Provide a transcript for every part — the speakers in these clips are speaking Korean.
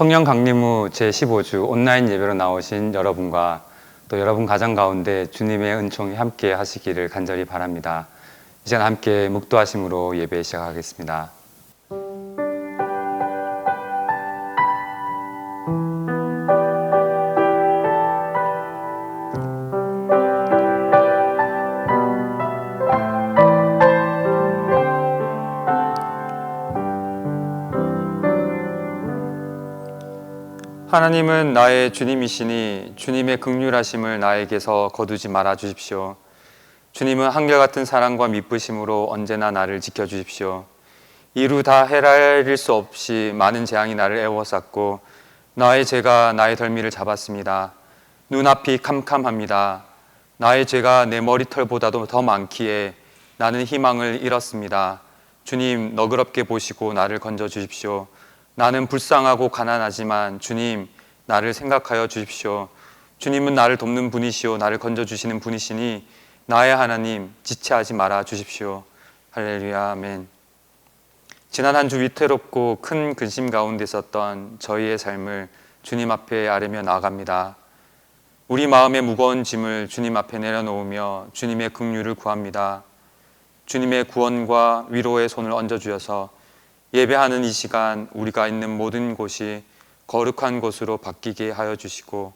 성령 강림 후 제15주 온라인 예배로 나오신 여러분과 또 여러분 가정 가운데 주님의 은총이 함께 하시기를 간절히 바랍니다. 이 시간 함께 묵도하심으로 예배 시작하겠습니다. 하나님은 나의 주님이시니 주님의 긍휼하심을 나에게서 거두지 말아 주십시오. 주님은 한결같은 사랑과 미쁘심으로 언제나 나를 지켜주십시오. 이루 다 헤아릴 수 없이 많은 재앙이 나를 애워쌌고 나의 죄가 나의 덜미를 잡았습니다. 눈앞이 캄캄합니다. 나의 죄가 내 머리털보다도 더 많기에 나는 희망을 잃었습니다. 주님, 너그럽게 보시고 나를 건져주십시오. 나는 불쌍하고 가난하지만 주님, 나를 생각하여 주십시오. 주님은 나를 돕는 분이시오. 나를 건져주시는 분이시니 나의 하나님, 지체하지 말아 주십시오. 할렐루야, 아멘. 지난 한 주 위태롭고 큰 근심 가운데 있었던 저희의 삶을 주님 앞에 아뢰며 나아갑니다. 우리 마음의 무거운 짐을 주님 앞에 내려놓으며 주님의 긍휼을 구합니다. 주님의 구원과 위로의 손을 얹어주셔서 예배하는 이 시간 우리가 있는 모든 곳이 거룩한 곳으로 바뀌게 하여 주시고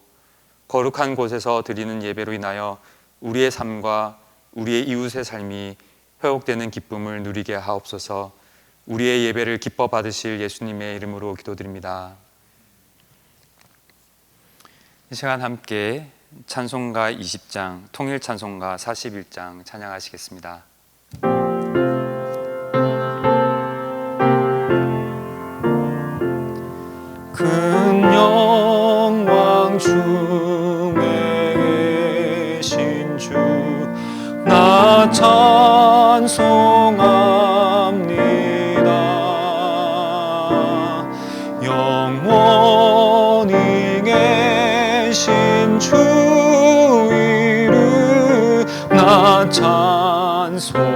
거룩한 곳에서 드리는 예배로 인하여 우리의 삶과 우리의 이웃의 삶이 회복되는 기쁨을 누리게 하옵소서. 우리의 예배를 기뻐 받으실 예수님의 이름으로 기도드립니다. 이 시간 함께 찬송가 20장, 통일 찬송가 41장 찬양하시겠습니다. 큰 영광 중에 계신 주 나 찬송합니다. 영원히 계신 주 이름 나 찬송합니다.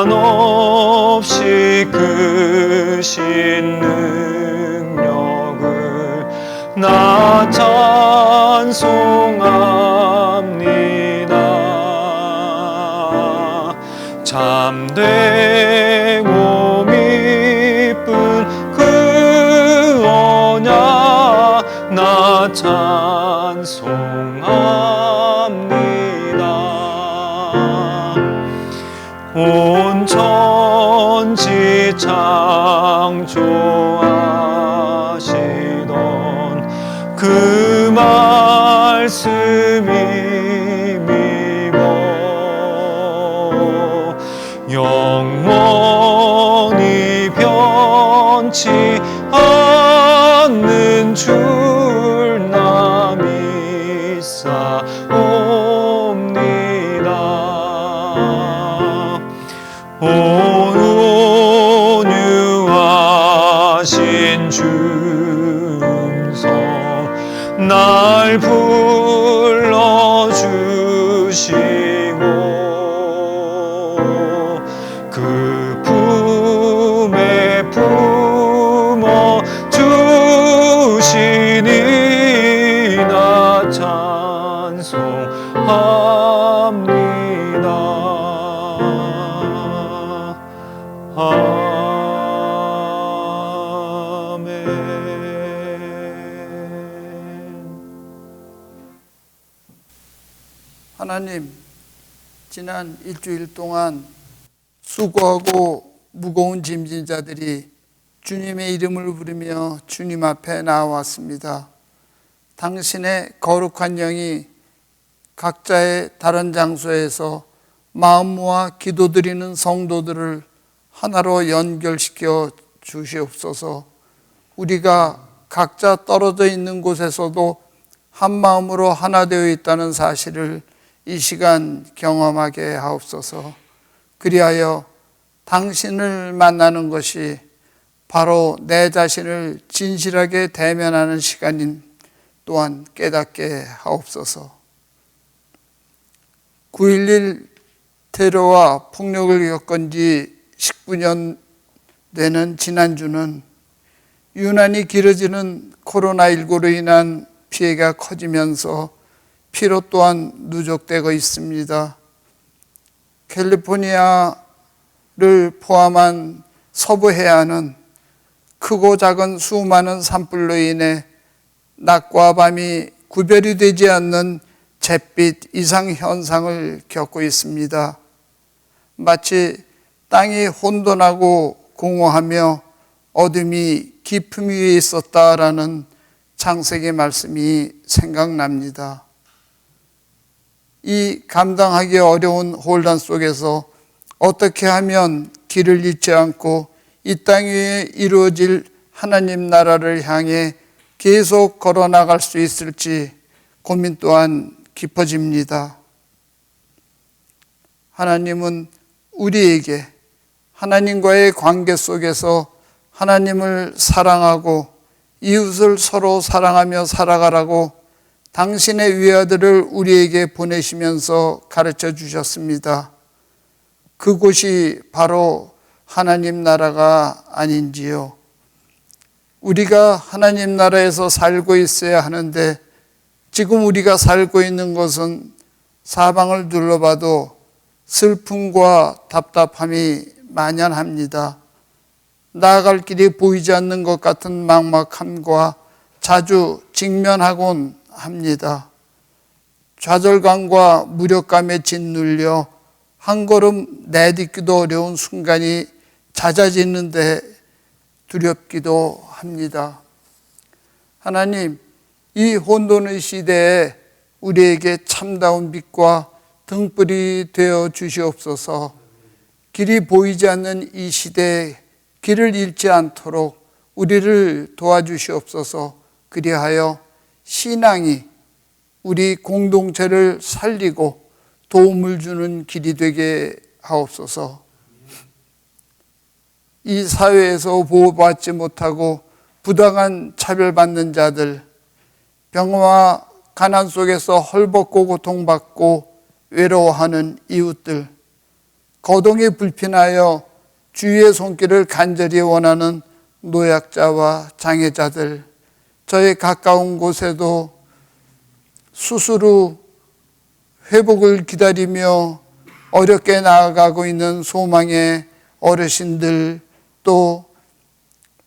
한없이 크신 능력을 나 찬송합니다. 참되고 미쁜 그 언약 나 찬송합니다. 온 천지 창조하시던 그 말씀이 믿어 영원히 변치 않는 줄 나 믿사옵니다. 온유하신 주음성 날 불러주시고 그 품에 품어 주시니 나 찬송합니다. 하나님, 지난 일주일 동안 수고하고 무거운 짐진 자들이 주님의 이름을 부르며 주님 앞에 나왔습니다. 당신의 거룩한 영이 각자의 다른 장소에서 마음 모아 기도드리는 성도들을 하나로 연결시켜 주시옵소서. 우리가 각자 떨어져 있는 곳에서도 한 마음으로 하나 되어 있다는 사실을 이 시간 경험하게 하옵소서. 그리하여 당신을 만나는 것이 바로 내 자신을 진실하게 대면하는 시간인 또한 깨닫게 하옵소서. 9.11 테러와 폭력을 겪은 지 19년 되는 지난주는 유난히 길어지는 코로나19로 인한 피해가 커지면서 피로 또한 누적되고 있습니다. 캘리포니아를 포함한 서부 해안은 크고 작은 수많은 산불로 인해 낮과 밤이 구별이 되지 않는 잿빛 이상 현상을 겪고 있습니다. 마치 땅이 혼돈하고 공허하며 어둠이 깊음 위에 있었다라는 창세기 말씀이 생각납니다. 이 감당하기 어려운 혼란 속에서 어떻게 하면 길을 잃지 않고 이 땅 위에 이루어질 하나님 나라를 향해 계속 걸어나갈 수 있을지 고민 또한 깊어집니다. 하나님은 우리에게 하나님과의 관계 속에서 하나님을 사랑하고 이웃을 서로 사랑하며 살아가라고 당신의 외아들을 우리에게 보내시면서 가르쳐 주셨습니다. 그곳이 바로 하나님 나라가 아닌지요. 우리가 하나님 나라에서 살고 있어야 하는데 지금 우리가 살고 있는 것은 사방을 둘러봐도 슬픔과 답답함이 만연합니다. 나아갈 길이 보이지 않는 것 같은 막막함과 자주 직면하곤 합니다. 좌절감과 무력감에 짓눌려 한 걸음 내딛기도 어려운 순간이 잦아지는데 두렵기도 합니다. 하나님, 이 혼돈의 시대에 우리에게 참다운 빛과 등불이 되어 주시옵소서. 길이 보이지 않는 이 시대에 길을 잃지 않도록 우리를 도와주시옵소서. 그리하여 신앙이 우리 공동체를 살리고 도움을 주는 길이 되게 하옵소서. 이 사회에서 보호받지 못하고 부당한 차별받는 자들, 병화 가난 속에서 헐벗고 고통받고 외로워하는 이웃들, 거동이 불편하여 주위의 손길을 간절히 원하는 노약자와 장애자들, 저의 가까운 곳에도 수술 후 회복을 기다리며 어렵게 나아가고 있는 소망의 어르신들, 또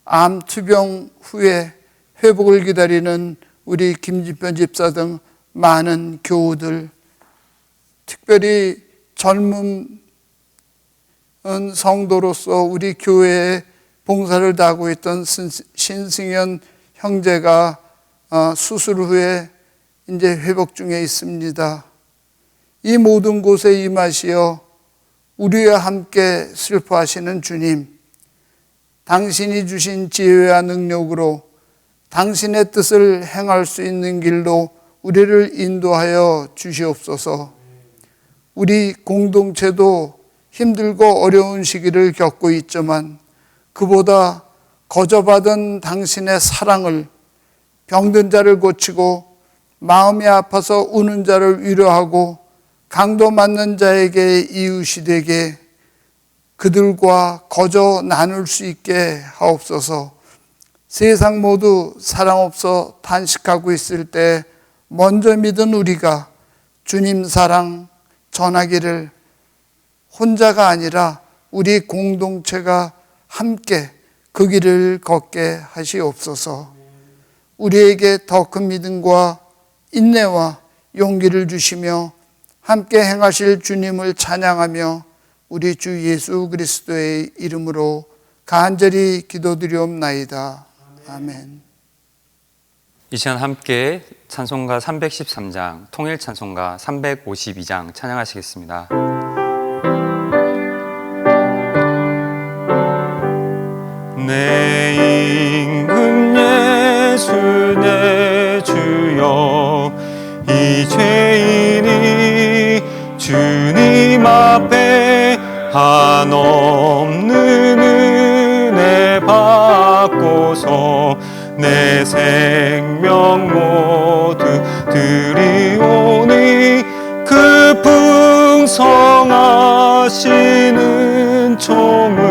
암 투병 후에 회복을 기다리는 우리 김진편 집사 등 많은 교우들, 특별히 젊은 성도로서 우리 교회에 봉사를 다하고 있던 신승현 형제가 수술 후에 이제 회복 중에 있습니다. 이 모든 곳에 임하시어 우리와 함께 슬퍼하시는 주님, 당신이 주신 지혜와 능력으로 당신의 뜻을 행할 수 있는 길로 우리를 인도하여 주시옵소서. 우리 공동체도 힘들고 어려운 시기를 겪고 있지만 그보다 거저받은 당신의 사랑을, 병든 자를 고치고 마음이 아파서 우는 자를 위로하고 강도 맞는 자에게 이웃이 되게 그들과 거저 나눌 수 있게 하옵소서. 세상 모두 사랑 없어 탄식하고 있을 때 먼저 믿은 우리가 주님 사랑 전하기를 혼자가 아니라 우리 공동체가 함께 그 길을 걷게 하시옵소서. 우리에게 더 큰 믿음과 인내와 용기를 주시며 함께 행하실 주님을 찬양하며 우리 주 예수 그리스도의 이름으로 간절히 기도드리옵나이다. 아멘. 이 시간 함께 찬송가 313장, 통일 찬송가 352장 찬양하시겠습니다. 내 임금 예수 내 주여, 이 죄인이 주님 앞에 한없는 은혜 받고서 내 생명 모두 드리오니 그 풍성하신 은총을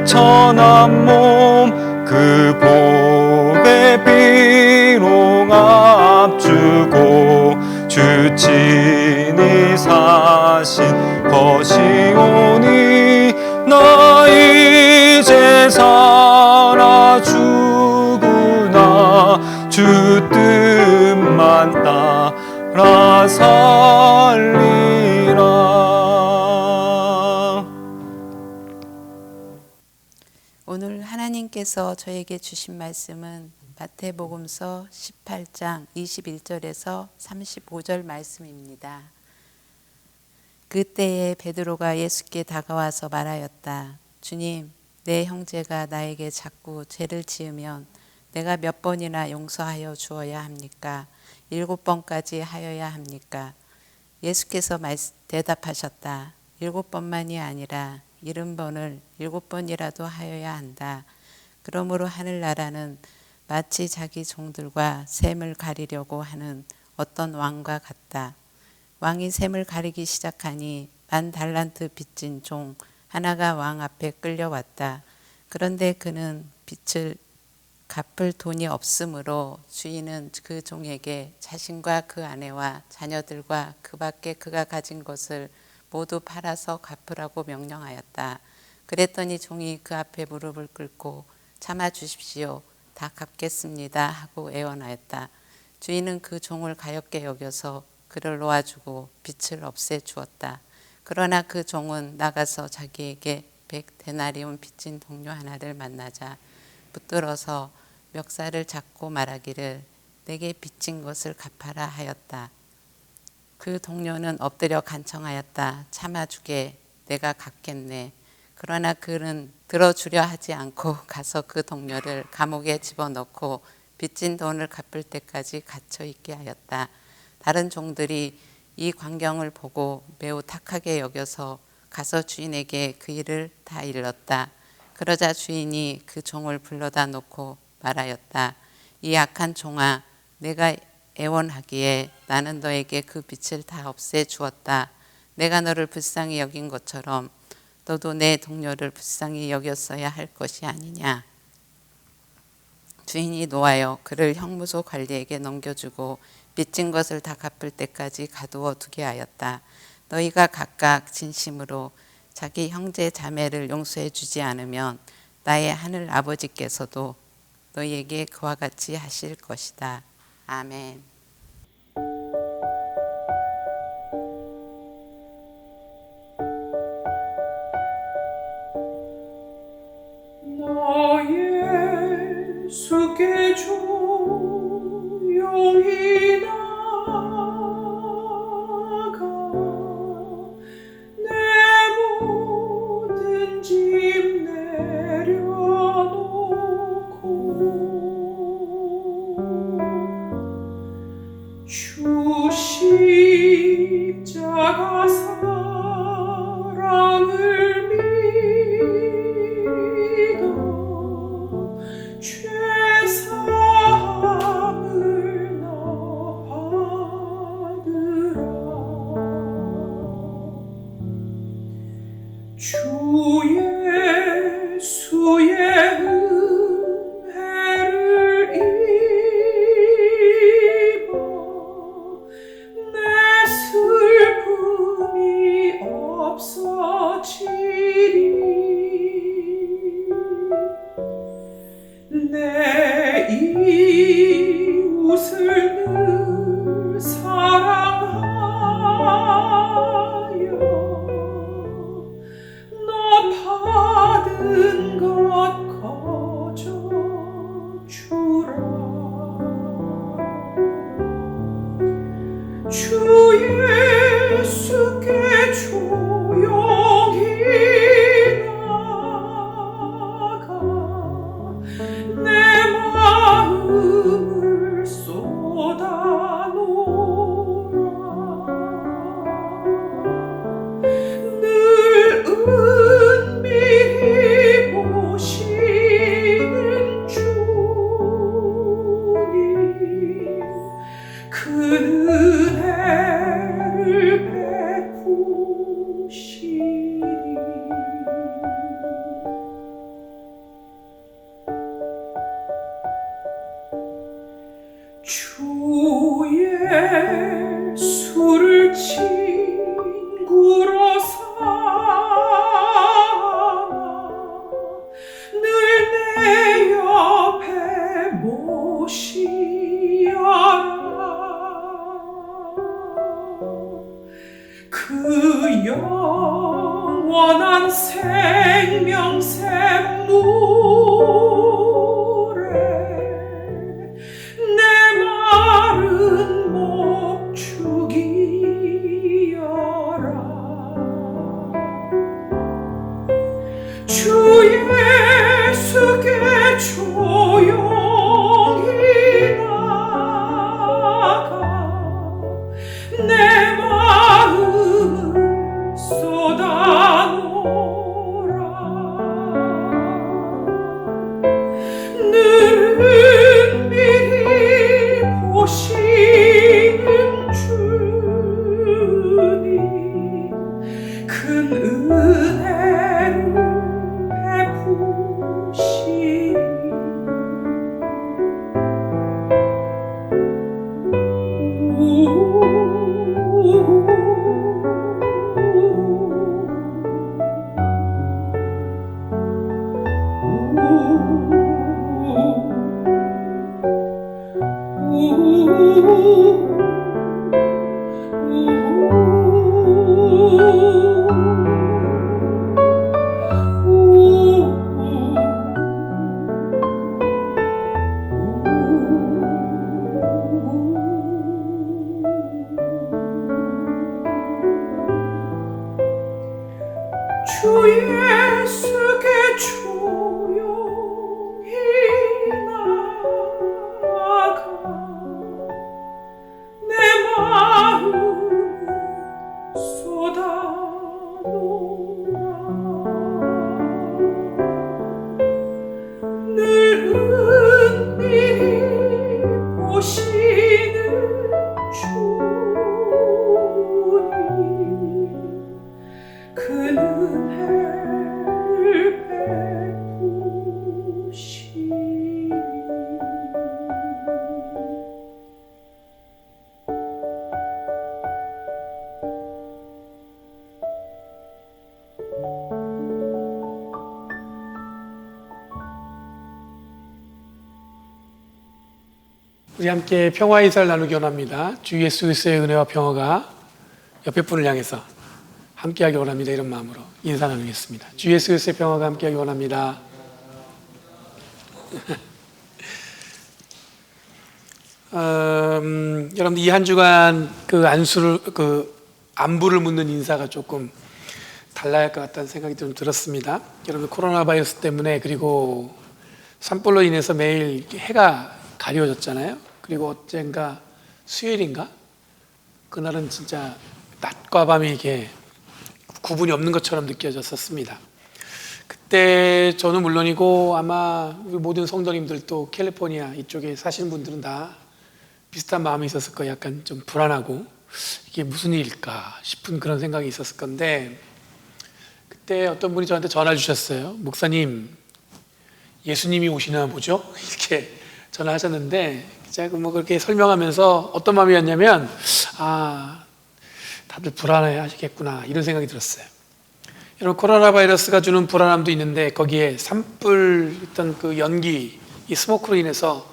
천한 몸 그 복에 비록 앞주고 주 친히 사신 것이오니 나 이제 살아 주구나 주 뜻만 따라 살리라. 오늘 하나님께서 저에게 주신 말씀은 마태복음서 18장 21절에서 35절 말씀입니다. 그때에 베드로가 예수께 다가와서 말하였다. 주님, 내 형제가 나에게 자꾸 죄를 지으면 내가 몇 번이나 용서하여 주어야 합니까? 7번까지 하여야 합니까? 예수께서 대답하셨다. 7번만이 아니라 70번을 7번이라도 하여야 한다. 그러므로 하늘나라는 마치 자기 종들과 샘을 가리려고 하는 어떤 왕과 같다. 왕이 샘을 가리기 시작하니 10달란트 빚진 종 하나가 왕 앞에 끌려왔다. 그런데 그는 빚을 갚을 돈이 없으므로 주인은 그 종에게 자신과 그 아내와 자녀들과 그 밖에 그가 가진 것을 모두 팔아서 갚으라고 명령하였다. 그랬더니 종이 그 앞에 무릎을 꿇고 참아 주십시오. 다 갚겠습니다 하고 애원하였다. 주인은 그 종을 가엾게 여겨서 그를 놓아주고 빚을 없애 주었다. 그러나 그 종은 나가서 자기에게 100데나리온 빚진 동료 하나를 만나자 붙들어서 멱살을 잡고 말하기를 내게 빚진 것을 갚아라 하였다. 그 동료는 엎드려 간청하였다. 참아주게, 내가 갚겠네. 그러나 그는 들어주려 하지 않고 가서 그 동료를 감옥에 집어넣고 빚진 돈을 갚을 때까지 갇혀 있게 하였다. 다른 종들이 이 광경을 보고 매우 탁하게 여겨서 가서 주인에게 그 일을 다 일렀다. 그러자 주인이 그 종을 불러다 놓고 말하였다. 이 악한 종아, 내가 애원하기에 나는 너에게 그 빚을 다 없애 주었다. 내가 너를 불쌍히 여긴 것처럼 너도 내 동료를 불쌍히 여겼어야 할 것이 아니냐. 주인이 노하여 그를 형무소 관리에게 넘겨주고 빚진 것을 다 갚을 때까지 가두어 두게 하였다. 너희가 각각 진심으로 자기 형제 자매를 용서해 주지 않으면 나의 하늘 아버지께서도 너희에게 그와 같이 하실 것이다. 아멘. 나 예수께 조용히 나가 내 모든 짐 내려놓고 주 십자가 사랑을 믿어 죄사함을 나 받으라. 주 예수의 은혜를 입어 내 슬픔이 없어지리. 내 이웃을 늘 사랑하여 너 받은 것 거저 주라. 주 예수께 조용히 나가 내 마음을 쏟아놓으라. 늘 은밀히 보시는 주님 그 은혜를 베푸시리. 술을 친구로 삼아 늘 내 옆에 모시어라. 그 영원한 생명샘 물에 내 마른 목 죽이어라. 주 예수께 조용히 나가 내 마음을 쏟아놓으라. 늘은 미리 보시는 주님 큰 은혜를 베푸시리. 주 예수께 조용히 나가 내 마음을 쏟아놓으라. 늘 은밀히 보시는 주님 큰 은혜를 베푸시리. 우리 함께 평화 인사를 나누기 원합니다. 주 예수 그리스도의 은혜와 평화가 옆에 분을 향해서 함께하기 원합니다. 이런 마음으로 인사 나누겠습니다. 주 예수 그리스도의 평화가 함께하기 원합니다. 여러분들 이 한 주간 안부를 묻는 인사가 조금 달라야 할 것 같다는 생각이 좀 들었습니다. 여러분 코로나 바이러스 때문에 그리고 산불로 인해서 매일 해가 가려졌잖아요. 그리고 어젠가 수요일인가? 그날은 진짜 낮과 밤이 이게 구분이 없는 것처럼 느껴졌었습니다. 그때 저는 물론이고 아마 우리 모든 성도님들도 캘리포니아 이쪽에 사시는 분들은 다 비슷한 마음이 있었을 거예요. 약간 좀 불안하고 이게 무슨 일일까 싶은 그런 생각이 있었을 건데 그때 어떤 분이 저한테 전화 주셨어요. 목사님, 예수님이 오시나 보죠? 이렇게 전화하셨는데 제가 뭐 그렇게 설명하면서 어떤 마음이었냐면 다들 불안해 하시겠구나 이런 생각이 들었어요. 여러분 코로나 바이러스가 주는 불안함도 있는데 거기에 산불 어떤 그 연기, 이 스모크로 인해서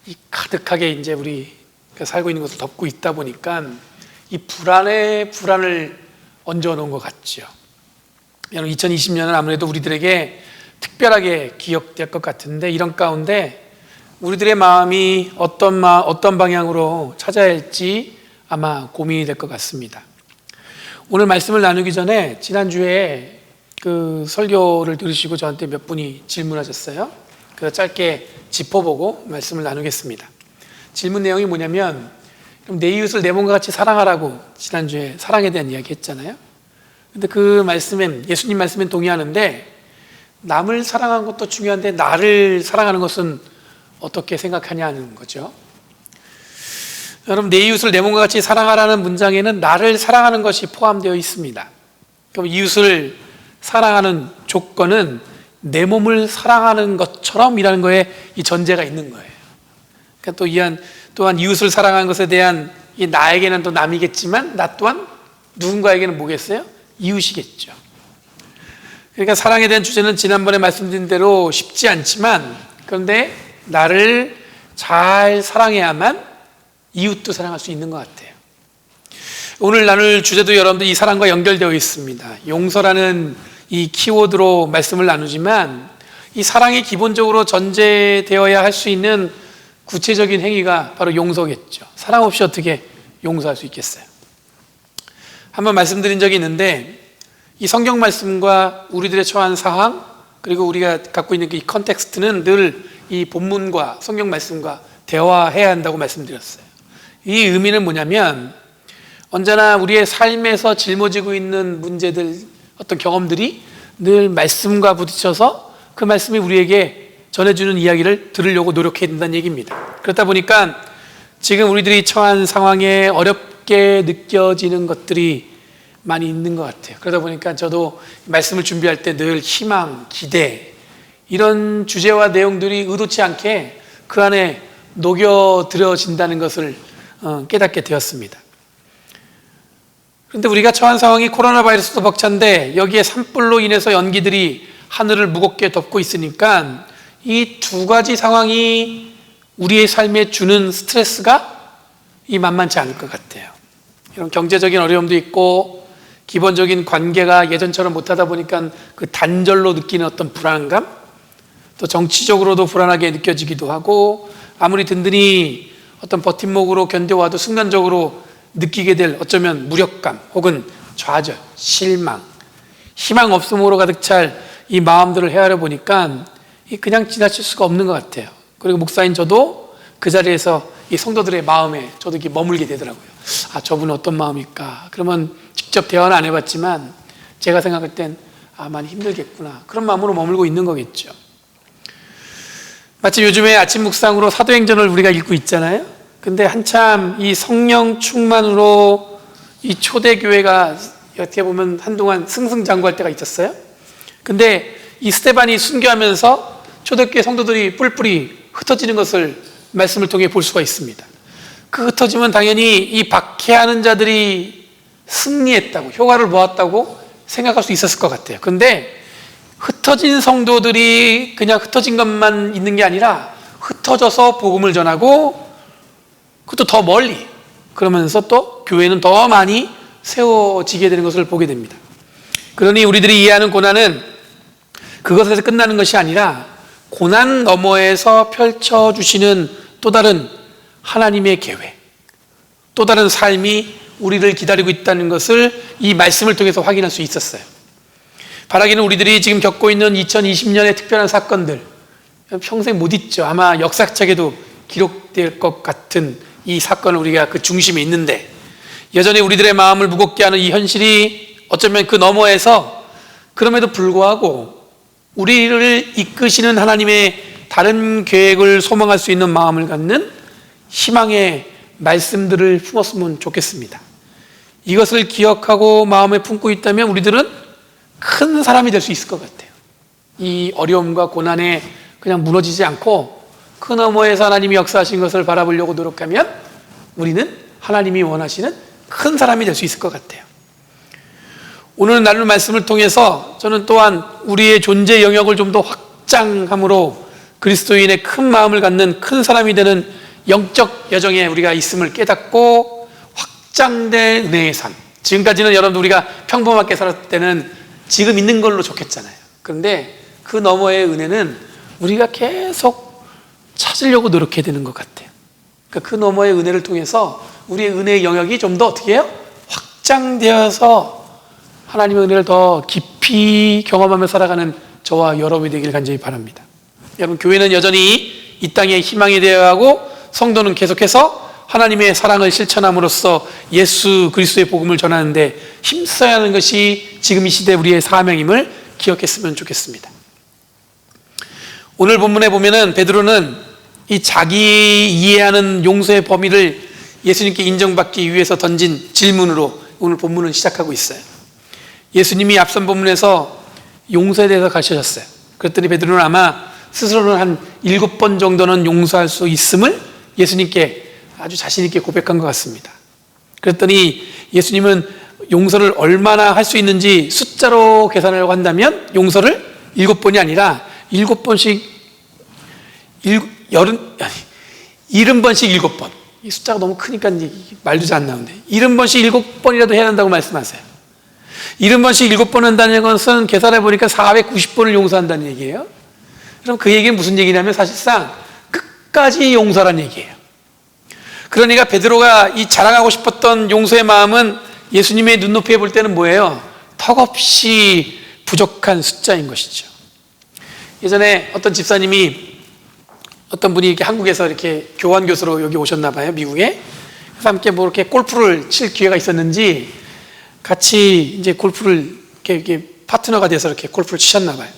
이 가득하게 이제 우리 살고 있는 것을 덮고 있다 보니까 이 불안을 얹어 놓은 것 같죠. 여러분 2020년은 아무래도 우리들에게 특별하게 기억될 것 같은데 이런 가운데 우리들의 마음이 어떤 방향으로 찾아야 할지 아마 고민이 될 것 같습니다. 오늘 말씀을 나누기 전에 지난주에 그 설교를 들으시고 저한테 몇 분이 질문하셨어요. 그래서 짧게 짚어보고 말씀을 나누겠습니다. 질문 내용이 뭐냐면 그럼 내 이웃을 내 몸과 같이 사랑하라고 지난주에 사랑에 대한 이야기 했잖아요. 근데 그 말씀엔 예수님 말씀엔 동의하는데 남을 사랑하는 것도 중요한데 나를 사랑하는 것은 어떻게 생각하냐는 거죠. 여러분 내 이웃을 내 몸과 같이 사랑하라는 문장에는 나를 사랑하는 것이 포함되어 있습니다. 그럼 이웃을 사랑하는 조건은 내 몸을 사랑하는 것처럼이라는 거에 이 전제가 있는 거예요. 그러니까 또한 이웃을 사랑하는 것에 대한 이 나에게는 또 남이겠지만 나 또한 누군가에게는 뭐겠어요? 이웃이겠죠. 그러니까 사랑에 대한 주제는 지난번에 말씀드린 대로 쉽지 않지만, 그런데 나를 잘 사랑해야만 이웃도 사랑할 수 있는 것 같아요. 오늘 나눌 주제도 여러분들 이 사랑과 연결되어 있습니다. 용서라는 이 키워드로 말씀을 나누지만, 이 사랑이 기본적으로 전제되어야 할 수 있는 구체적인 행위가 바로 용서겠죠. 사랑 없이 어떻게 용서할 수 있겠어요? 한번 말씀드린 적이 있는데, 이 성경 말씀과 우리들의 처한 상황, 그리고 우리가 갖고 있는 이 컨텍스트는 늘 이 본문과 성경 말씀과 대화해야 한다고 말씀드렸어요. 이 의미는 뭐냐면, 언제나 우리의 삶에서 짊어지고 있는 문제들, 어떤 경험들이 늘 말씀과 부딪혀서 그 말씀이 우리에게 전해주는 이야기를 들으려고 노력해야 된다는 얘기입니다. 그렇다 보니까 지금 우리들이 처한 상황에 어렵게 느껴지는 것들이 많이 있는 것 같아요. 그러다 보니까 저도 말씀을 준비할 때 늘 희망, 기대, 이런 주제와 내용들이 의도치 않게 그 안에 녹여들어진다는 것을 깨닫게 되었습니다. 그런데 우리가 처한 상황이 코로나 바이러스도 벅찬데, 여기에 산불로 인해서 연기들이 하늘을 무겁게 덮고 있으니까 이 두 가지 상황이 우리의 삶에 주는 스트레스가 이 만만치 않을 것 같아요. 이런 경제적인 어려움도 있고, 기본적인 관계가 예전처럼 못하다 보니까 그 단절로 느끼는 어떤 불안감, 또 정치적으로도 불안하게 느껴지기도 하고, 아무리 든든히 어떤 버팀목으로 견뎌와도 순간적으로 느끼게 될 어쩌면 무력감, 혹은 좌절, 실망, 희망 없음으로 가득 찰 이 마음들을 헤아려 보니까 그냥 지나칠 수가 없는 것 같아요. 그리고 목사인 저도 그 자리에서 이 성도들의 마음에 저도 이렇게 머물게 되더라고요. 아, 저분은 어떤 마음일까? 그러면 직접 대화는 안 해봤지만 제가 생각할 땐 많이 힘들겠구나, 그런 마음으로 머물고 있는 거겠죠. 마침 요즘에 아침 묵상으로 사도행전을 우리가 읽고 있잖아요. 근데 한참 이 성령 충만으로 이 초대교회가 어떻게 보면 한동안 승승장구할 때가 있었어요. 근데 이 스데반이 순교하면서 초대교회 성도들이 뿔뿔이 흩어지는 것을 말씀을 통해 볼 수가 있습니다. 그 흩어짐은 당연히 이 박해하는 자들이 승리했다고, 효과를 보았다고 생각할 수 있었을 것 같아요. 근데 흩어진 성도들이 그냥 흩어진 것만 있는 게 아니라 흩어져서 복음을 전하고, 그것도 더 멀리, 그러면서 또 교회는 더 많이 세워지게 되는 것을 보게 됩니다. 그러니 우리들이 이해하는 고난은 그것에서 끝나는 것이 아니라 고난 너머에서 펼쳐주시는 또 다른 하나님의 계획, 또 다른 삶이 우리를 기다리고 있다는 것을 이 말씀을 통해서 확인할 수 있었어요. 바라기는 우리들이 지금 겪고 있는 2020년의 특별한 사건들, 평생 못 잊죠. 아마 역사책에도 기록될 것 같은 이 사건을 우리가 그 중심에 있는데, 여전히 우리들의 마음을 무겁게 하는 이 현실이 어쩌면 그 너머에서 그럼에도 불구하고 우리를 이끄시는 하나님의 다른 계획을 소망할 수 있는 마음을 갖는 희망의 말씀들을 품었으면 좋겠습니다. 이것을 기억하고 마음에 품고 있다면 우리들은 큰 사람이 될 수 있을 것 같아요. 이 어려움과 고난에 그냥 무너지지 않고 그 너머에서 하나님이 역사하신 것을 바라보려고 노력하면 우리는 하나님이 원하시는 큰 사람이 될 수 있을 것 같아요. 오늘 나눌 말씀을 통해서 저는 또한 우리의 존재 영역을 좀 더 확장함으로 그리스도인의 큰 마음을 갖는 큰 사람이 되는 영적 여정에 우리가 있음을 깨닫고, 확장된 은혜의 삶, 지금까지는 여러분들 우리가 평범하게 살았을 때는 지금 있는 걸로 좋겠잖아요. 그런데 그 너머의 은혜는 우리가 계속 찾으려고 노력해야 되는 것 같아요. 그러니까 그 너머의 은혜를 통해서 우리의 은혜의 영역이 좀 더 어떻게 해요? 확장되어서 하나님의 은혜를 더 깊이 경험하며 살아가는 저와 여러분이 되기를 간절히 바랍니다. 여러분, 교회는 여전히 이 땅의 희망이 되어야 하고, 성도는 계속해서 하나님의 사랑을 실천함으로써 예수 그리스도의 복음을 전하는데 힘써야 하는 것이 지금 이 시대 우리의 사명임을 기억했으면 좋겠습니다. 오늘 본문에 보면은 베드로는 이 자기 이해하는 용서의 범위를 예수님께 인정받기 위해서 던진 질문으로 오늘 본문을 시작하고 있어요. 예수님이 앞선 본문에서 용서에 대해서 가르치셨어요. 그랬더니 베드로는 아마 스스로는 한 7번 정도는 용서할 수 있음을 예수님께 아주 자신 있게 고백한 것 같습니다. 그랬더니 예수님은 용서를 얼마나 할 수 있는지 숫자로 계산하려고 한다면 용서를 7번이 아니라 7번씩 70번씩 7번. 이 숫자가 너무 크니까 말도 잘 안 나오는데 70번씩 7번이라도 해야 한다고 말씀하세요. 70번씩 7번 한다는 것은 계산해 보니까 490번을 용서한다는 얘기예요. 그럼 그 얘기는 무슨 얘기냐면 사실상 끝까지 용서란 얘기예요. 그러니까 베드로가 이 자랑하고 싶었던 용서의 마음은 예수님의 눈높이에 볼 때는 뭐예요? 턱없이 부족한 숫자인 것이죠. 예전에 어떤 집사님이 어떤 분이 이렇게 한국에서 이렇게 교환 교수로 여기 오셨나 봐요, 미국에. 그래서 함께 뭐 이렇게 골프를 칠 기회가 있었는지 같이 이제 골프를 이렇게 파트너가 돼서 이렇게 골프를 치셨나 봐요.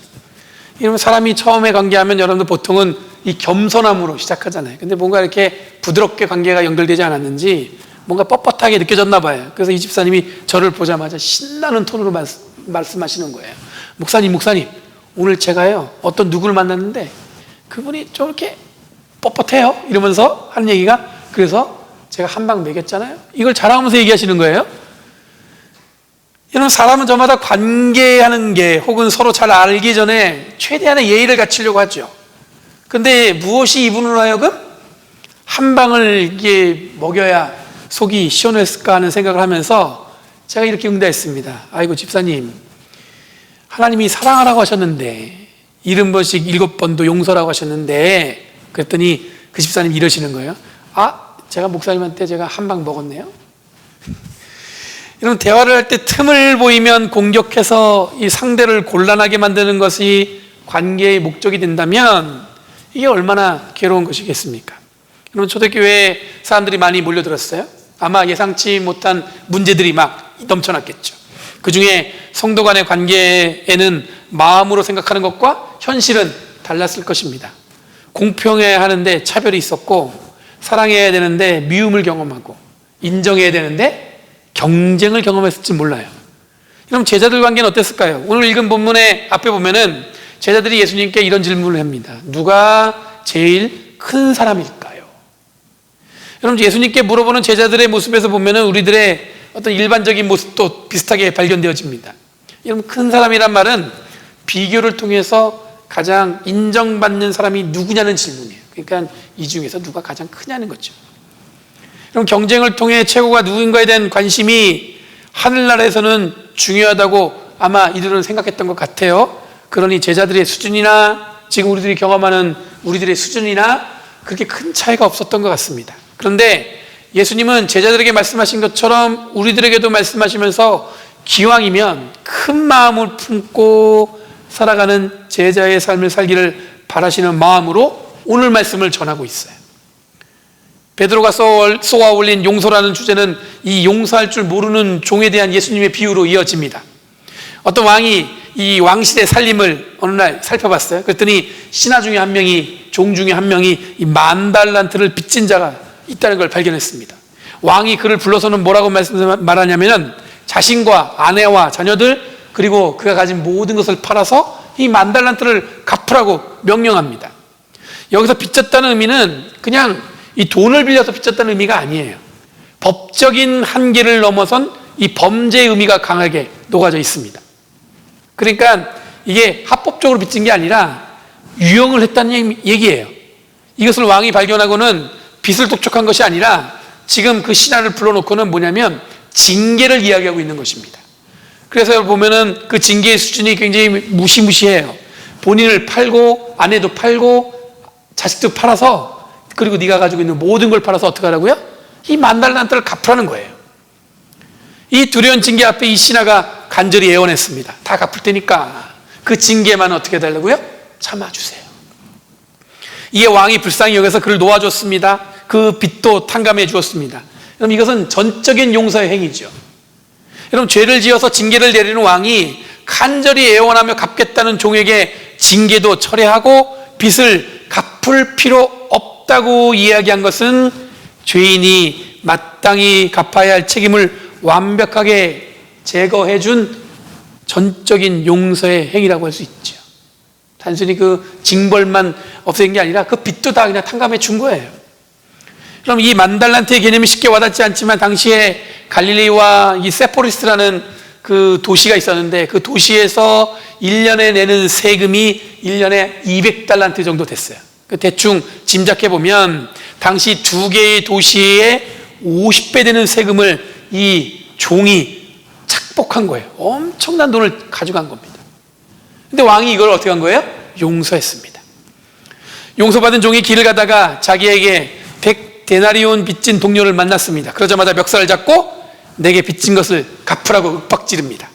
이러면 사람이 처음에 관계하면 여러분들 보통은 이 겸손함으로 시작하잖아요. 근데 뭔가 이렇게 부드럽게 관계가 연결되지 않았는지 뭔가 뻣뻣하게 느껴졌나 봐요. 그래서 이 집사님이 저를 보자마자 신나는 톤으로 말씀하시는 거예요. 목사님, 오늘 제가요 어떤 누구를 만났는데 그분이 좀 이렇게 뻣뻣해요 이러면서 하는 얘기가, 그래서 제가 한 방 먹였잖아요. 이걸 자랑하면서 얘기하시는 거예요. 이런 사람은 저마다 관계하는 게 혹은 서로 잘 알기 전에 최대한의 예의를 갖추려고 하죠. 근데 무엇이 이분으로 하여금 한 방을 이게 먹여야 속이 시원했을까 하는 생각을 하면서 제가 이렇게 응대했습니다. 아이고 집사님, 하나님이 사랑하라고 하셨는데 70번씩 7번도 용서라고 하셨는데, 그랬더니 그 집사님 이러시는 거예요. 제가 목사님한테 제가 한 방 먹었네요. 이런 대화를 할 때 틈을 보이면 공격해서 이 상대를 곤란하게 만드는 것이 관계의 목적이 된다면 이게 얼마나 괴로운 것이겠습니까? 여러분, 초대교회에 사람들이 많이 몰려들었어요. 아마 예상치 못한 문제들이 막 넘쳐났겠죠. 그 중에 성도 간의 관계에는 마음으로 생각하는 것과 현실은 달랐을 것입니다. 공평해야 하는데 차별이 있었고, 사랑해야 되는데 미움을 경험하고, 인정해야 되는데 경쟁을 경험했을지 몰라요. 그럼 제자들 관계는 어땠을까요? 오늘 읽은 본문의 앞에 보면은 제자들이 예수님께 이런 질문을 합니다. 누가 제일 큰 사람일까요? 여러분, 예수님께 물어보는 제자들의 모습에서 보면은 우리들의 어떤 일반적인 모습도 비슷하게 발견되어집니다. 여러분, 큰 사람이란 말은 비교를 통해서 가장 인정받는 사람이 누구냐는 질문이에요. 그러니까 이 중에서 누가 가장 크냐는 거죠. 그럼 경쟁을 통해 최고가 누군가에 대한 관심이 하늘나라에서는 중요하다고 아마 이들은 생각했던 것 같아요. 그러니 제자들의 수준이나 지금 우리들이 경험하는 우리들의 수준이나 그렇게 큰 차이가 없었던 것 같습니다. 그런데 예수님은 제자들에게 말씀하신 것처럼 우리들에게도 말씀하시면서 기왕이면 큰 마음을 품고 살아가는 제자의 삶을 살기를 바라시는 마음으로 오늘 말씀을 전하고 있어요. 베드로가 쏘아 올린 용서라는 주제는 이 용서할 줄 모르는 종에 대한 예수님의 비유로 이어집니다. 어떤 왕이 이 왕실의 살림을 어느 날 살펴봤어요. 그랬더니 신하 중에 한 명이, 종 중에 한 명이 이 10,000달란트를 빚진 자가 있다는 걸 발견했습니다. 왕이 그를 불러서는 뭐라고 말하냐면 자신과 아내와 자녀들 그리고 그가 가진 모든 것을 팔아서 이 10,000달란트를 갚으라고 명령합니다. 여기서 빚졌다는 의미는 그냥 이 돈을 빌려서 빚졌다는 의미가 아니에요. 법적인 한계를 넘어선 이 범죄의 의미가 강하게 녹아져 있습니다. 그러니까 이게 합법적으로 빚진 게 아니라 유용을 했다는 얘기예요. 이것을 왕이 발견하고는 빚을 독촉한 것이 아니라 지금 그 신하를 불러놓고는 뭐냐면 징계를 이야기하고 있는 것입니다. 그래서 보면은 그 징계의 수준이 굉장히 무시무시해요. 본인을 팔고 아내도 팔고 자식도 팔아서, 그리고 네가 가지고 있는 모든 걸 팔아서 어떻게 하라고요? 이 10,000달란트를 갚으라는 거예요. 이 두려운 징계 앞에 이 신하가 간절히 애원했습니다. 다 갚을 테니까 그 징계만 어떻게 해달라고요? 참아주세요. 이에 왕이 불쌍히 여겨서 그를 놓아줬습니다. 그 빚도 탕감해 주었습니다. 그럼 이것은 전적인 용서의 행위죠. 여러분, 죄를 지어서 징계를 내리는 왕이 간절히 애원하며 갚겠다는 종에게 징계도 철회하고 빚을 갚을 필요 없다고 이야기한 것은 죄인이 마땅히 갚아야 할 책임을 완벽하게 제거해 준 전적인 용서의 행위라고 할 수 있죠. 단순히 그 징벌만 없앤 게 아니라 그 빚도 다 그냥 탕감해 준 거예요. 그럼 이 10,000달란트의 개념이 쉽게 와닿지 않지만 당시에 갈릴리와 이 세포리스라는 그 도시가 있었는데 그 도시에서 1년에 내는 세금이 1년에 200달란트 정도 됐어요. 대충 짐작해 보면 당시 두 개의 도시에 50배 되는 세금을 이 종이 착복한 거예요. 엄청난 돈을 가져간 겁니다. 근데 왕이 이걸 어떻게 한 거예요? 용서했습니다. 용서받은 종이 길을 가다가 자기에게 100데나리온 빚진 동료를 만났습니다. 그러자마자 멱살을 잡고 내게 빚진 것을 갚으라고 윽박지릅니다.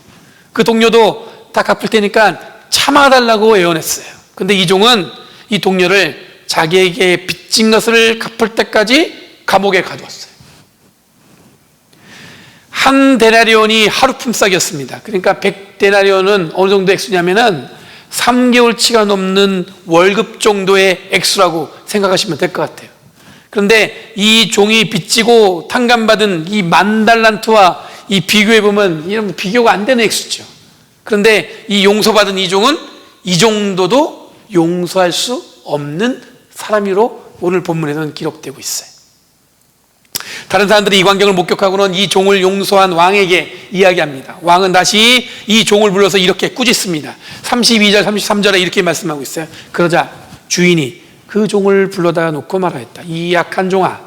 그 동료도 다 갚을 테니까 참아달라고 애원했어요. 근데 이 종은 이 동료를 자기에게 빚진 것을 갚을 때까지 감옥에 가두었어요. 한 데나리온이 하루 품삯이었습니다. 그러니까 100데나리온은 어느 정도 액수냐면은 3개월치가 넘는 월급 정도의 액수라고 생각하시면 될 것 같아요. 그런데 이 종이 빚지고 탕감받은 이 10,000달란트와 이 비교해보면 이런 비교가 안 되는 액수죠. 그런데 이 용서받은 이 종은 이 정도도 용서할 수 없는 사람으로 오늘 본문에서는 기록되고 있어요. 다른 사람들이 이 광경을 목격하고는 이 종을 용서한 왕에게 이야기합니다. 왕은 다시 이 종을 불러서 이렇게 꾸짖습니다. 32절 33절에 이렇게 말씀하고 있어요. 그러자 주인이 그 종을 불러다가 놓고 말하였다. 이 약한 종아,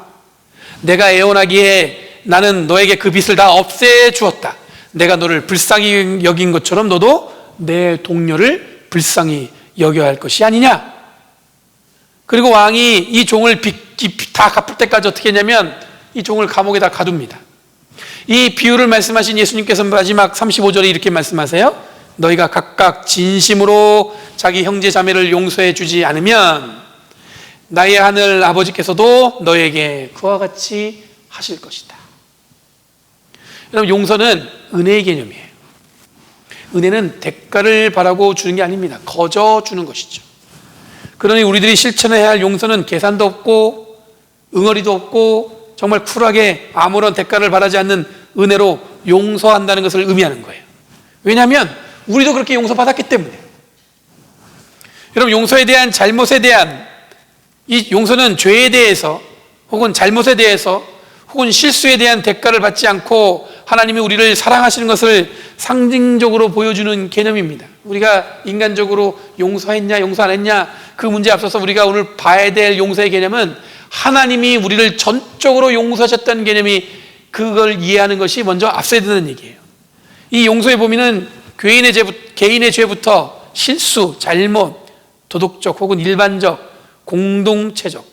내가 애원하기에 나는 너에게 그 빚을 다 없애주었다. 내가 너를 불쌍히 여긴 것처럼 너도 내 동료를 불쌍히 여겨야 할 것이 아니냐. 그리고 왕이 이 종을 다 갚을 때까지 어떻게 했냐면 이 종을 감옥에다 가둡니다. 이 비유를 말씀하신 예수님께서 마지막 35절에 이렇게 말씀하세요. 너희가 각각 진심으로 자기 형제 자매를 용서해 주지 않으면 나의 하늘 아버지께서도 너에게 그와 같이 하실 것이다. 여러분, 용서는 은혜의 개념이에요. 은혜는 대가를 바라고 주는 게 아닙니다. 거저 주는 것이죠. 그러니 우리들이 실천해야 할 용서는 계산도 없고 응어리도 없고 정말 쿨하게 아무런 대가를 바라지 않는 은혜로 용서한다는 것을 의미하는 거예요. 왜냐하면 우리도 그렇게 용서받았기 때문에. 여러분, 용서에 대한 잘못에 대한 이 용서는 죄에 대해서 혹은 잘못에 대해서 혹은 실수에 대한 대가를 받지 않고 하나님이 우리를 사랑하시는 것을 상징적으로 보여주는 개념입니다. 우리가 인간적으로 용서했냐 용서 안 했냐 그 문제에 앞서서 우리가 오늘 봐야 될 용서의 개념은 하나님이 우리를 전적으로 용서하셨다는 개념이 그걸 이해하는 것이 먼저 앞서야 되는 얘기예요. 이 용서의 범위는 개인의 죄부터 실수, 잘못, 도덕적 혹은 일반적, 공동체적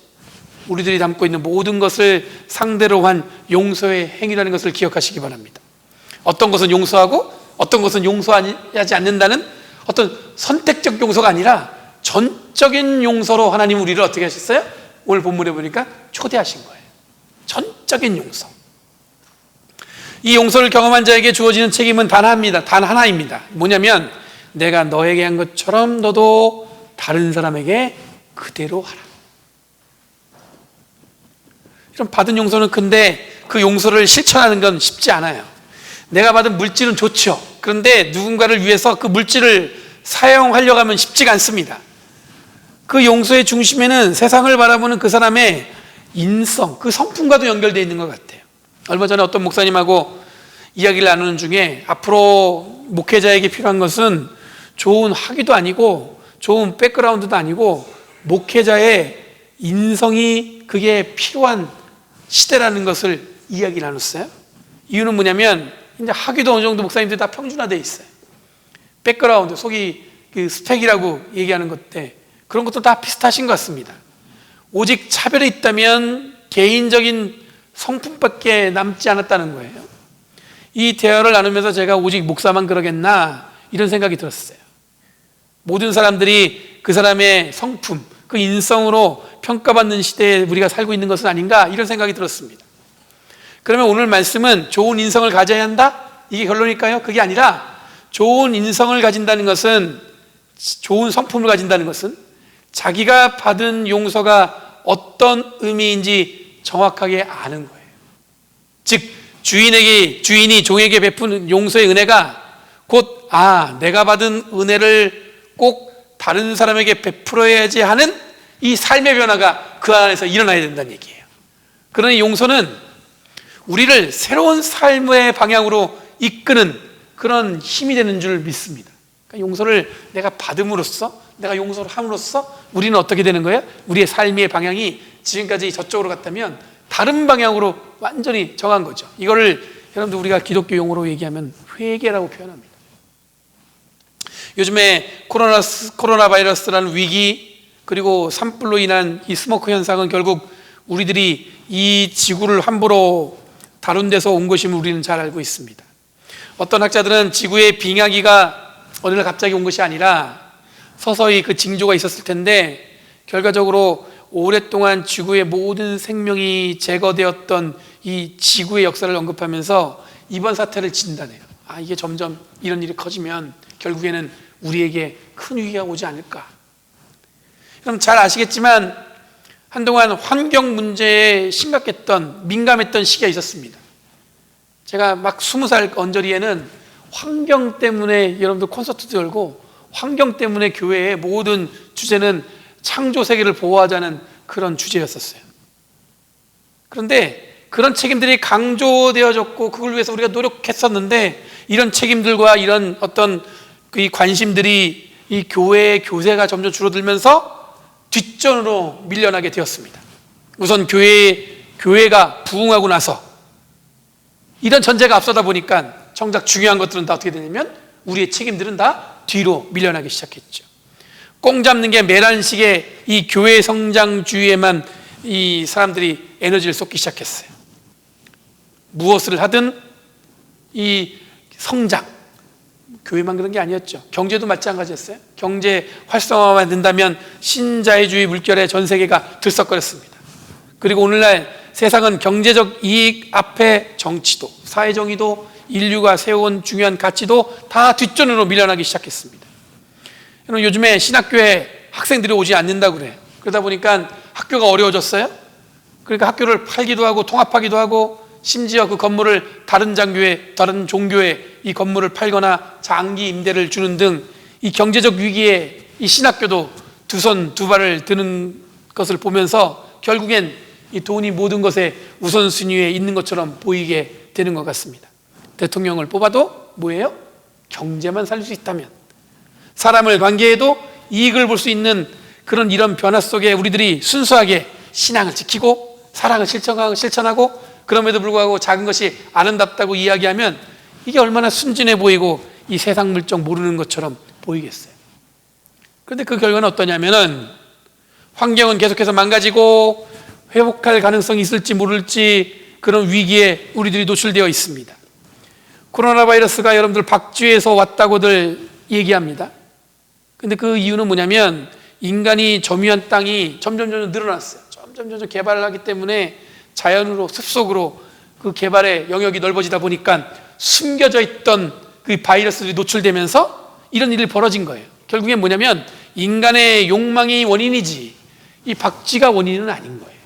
우리들이 담고 있는 모든 것을 상대로 한 용서의 행위라는 것을 기억하시기 바랍니다. 어떤 것은 용서하고 어떤 것은 용서하지 않는다는 어떤 선택적 용서가 아니라 전적인 용서로 하나님 우리를 어떻게 하셨어요? 오늘 본문에 보니까 초대하신 거예요. 전적인 용서. 이 용서를 경험한 자에게 주어지는 책임은 단 하나입니다. 뭐냐면 내가 너에게 한 것처럼 너도 다른 사람에게 그대로 하라. 이런 받은 용서는 근데 그 용서를 실천하는 건 쉽지 않아요. 내가 받은 물질은 좋죠. 그런데 누군가를 위해서 그 물질을 사용하려고 하면 쉽지가 않습니다. 그 용서의 중심에는 세상을 바라보는 그 사람의 인성, 그 성품과도 연결되어 있는 것 같아요. 얼마 전에 어떤 목사님하고 이야기를 나누는 중에 앞으로 목회자에게 필요한 것은 좋은 학위도 아니고 좋은 백그라운드도 아니고 목회자의 인성이 그게 필요한 시대라는 것을 이야기 나눴어요. 이유는 뭐냐면 이제 학위도 어느 정도 목사님들이 다 평준화되어 있어요. 백그라운드, 속이 그 스펙이라고 얘기하는 것들 그런 것도 다 비슷하신 것 같습니다. 오직 차별이 있다면 개인적인 성품밖에 남지 않았다는 거예요. 이 대화를 나누면서 제가 오직 목사만 그러겠나 이런 생각이 들었어요. 모든 사람들이 그 사람의 성품, 그 인성으로 평가받는 시대에 우리가 살고 있는 것은 아닌가 이런 생각이 들었습니다. 그러면 오늘 말씀은 좋은 인성을 가져야 한다? 이게 결론일까요? 그게 아니라 좋은 인성을 가진다는 것은, 좋은 성품을 가진다는 것은 자기가 받은 용서가 어떤 의미인지 정확하게 아는 거예요. 즉 주인이 종에게 베푸는 용서의 은혜가 곧 내가 받은 은혜를 꼭 다른 사람에게 베풀어야지 하는 이 삶의 변화가 그 안에서 일어나야 된다는 얘기예요. 그러니 용서는 우리를 새로운 삶의 방향으로 이끄는 그런 힘이 되는 줄 믿습니다. 그러니까 용서를 내가 받음으로써, 내가 용서를 함으로써 우리는 어떻게 되는 거예요? 우리의 삶의 방향이 지금까지 저쪽으로 갔다면 다른 방향으로 완전히 정한 거죠. 이거를 여러분들 우리가 기독교 용어로 얘기하면 회개라고 표현합니다. 요즘에 코로나 바이러스라는 위기, 그리고 산불로 인한 이 스모크 현상은 결국 우리들이 이 지구를 함부로 다룬 데서 온 것임을 우리는 잘 알고 있습니다. 어떤 학자들은 지구의 빙하기가 어느 날 갑자기 온 것이 아니라 서서히 그 징조가 있었을 텐데, 결과적으로 오랫동안 지구의 모든 생명이 제거되었던 이 지구의 역사를 언급하면서 이번 사태를 진단해요. 이게 점점 이런 일이 커지면 결국에는 우리에게 큰 위기가 오지 않을까. 그럼 잘 아시겠지만 한동안 환경 문제에 심각했던, 민감했던 시기가 있었습니다. 제가 막 20살 언저리에는 환경 때문에 여러분들 콘서트도 열고, 환경 때문에 교회의 모든 주제는 창조 세계를 보호하자는 그런 주제였었어요. 그런데 그런 책임들이 강조되어졌고 그걸 위해서 우리가 노력했었는데, 이런 책임들과 이런 어떤 이 관심들이 이 교회의 교세가 점점 줄어들면서 뒷전으로 밀려나게 되었습니다. 우선 교회가 부흥하고 나서 이런 전제가 앞서다 보니까 정작 중요한 것들은 다 어떻게 되냐면 우리의 책임들은 다 뒤로 밀려나기 시작했죠. 꽁 잡는 게 매란식의 이 교회 성장주의에만 이 사람들이 에너지를 쏟기 시작했어요. 무엇을 하든 이 성장, 교회만 그런 게 아니었죠. 경제도 마찬가지였어요. 경제 활성화만 된다면 신자유주의 물결에 전 세계가 들썩거렸습니다. 그리고 오늘날 세상은 경제적 이익 앞에 정치도, 사회정의도, 인류가 세워온 중요한 가치도 다 뒷전으로 밀려나기 시작했습니다. 여러분, 요즘에 신학교에 학생들이 오지 않는다고 그래요. 그러다 보니까 학교가 어려워졌어요. 그러니까 학교를 팔기도 하고 통합하기도 하고, 심지어 그 건물을 다른 장교회, 다른 종교에 이 건물을 팔거나 장기 임대를 주는 등 이 경제적 위기에 이 신학교도 두 손 두 발을 드는 것을 보면서 결국엔 이 돈이 모든 것의 우선순위에 있는 것처럼 보이게 되는 것 같습니다. 대통령을 뽑아도 뭐예요? 경제만 살릴 수 있다면, 사람을 관계해도 이익을 볼 수 있는 그런 이런 변화 속에 우리들이 순수하게 신앙을 지키고 사랑을 실천하고 그럼에도 불구하고 작은 것이 아름답다고 이야기하면 이게 얼마나 순진해 보이고 이 세상 물정 모르는 것처럼 보이겠어요. 그런데 그 결과는 어떠냐면은 환경은 계속해서 망가지고 회복할 가능성이 있을지 모를지 그런 위기에 우리들이 노출되어 있습니다. 코로나 바이러스가 여러분들 박쥐에서 왔다고들 얘기합니다. 근데 그 이유는 뭐냐면 인간이 점유한 땅이 점점 늘어났어요. 점점 개발을 하기 때문에 자연으로, 습속으로 그 개발의 영역이 넓어지다 보니까 숨겨져 있던 그 바이러스들이 노출되면서 이런 일이 벌어진 거예요. 결국엔 뭐냐면 인간의 욕망이 원인이지 이 박쥐가 원인은 아닌 거예요.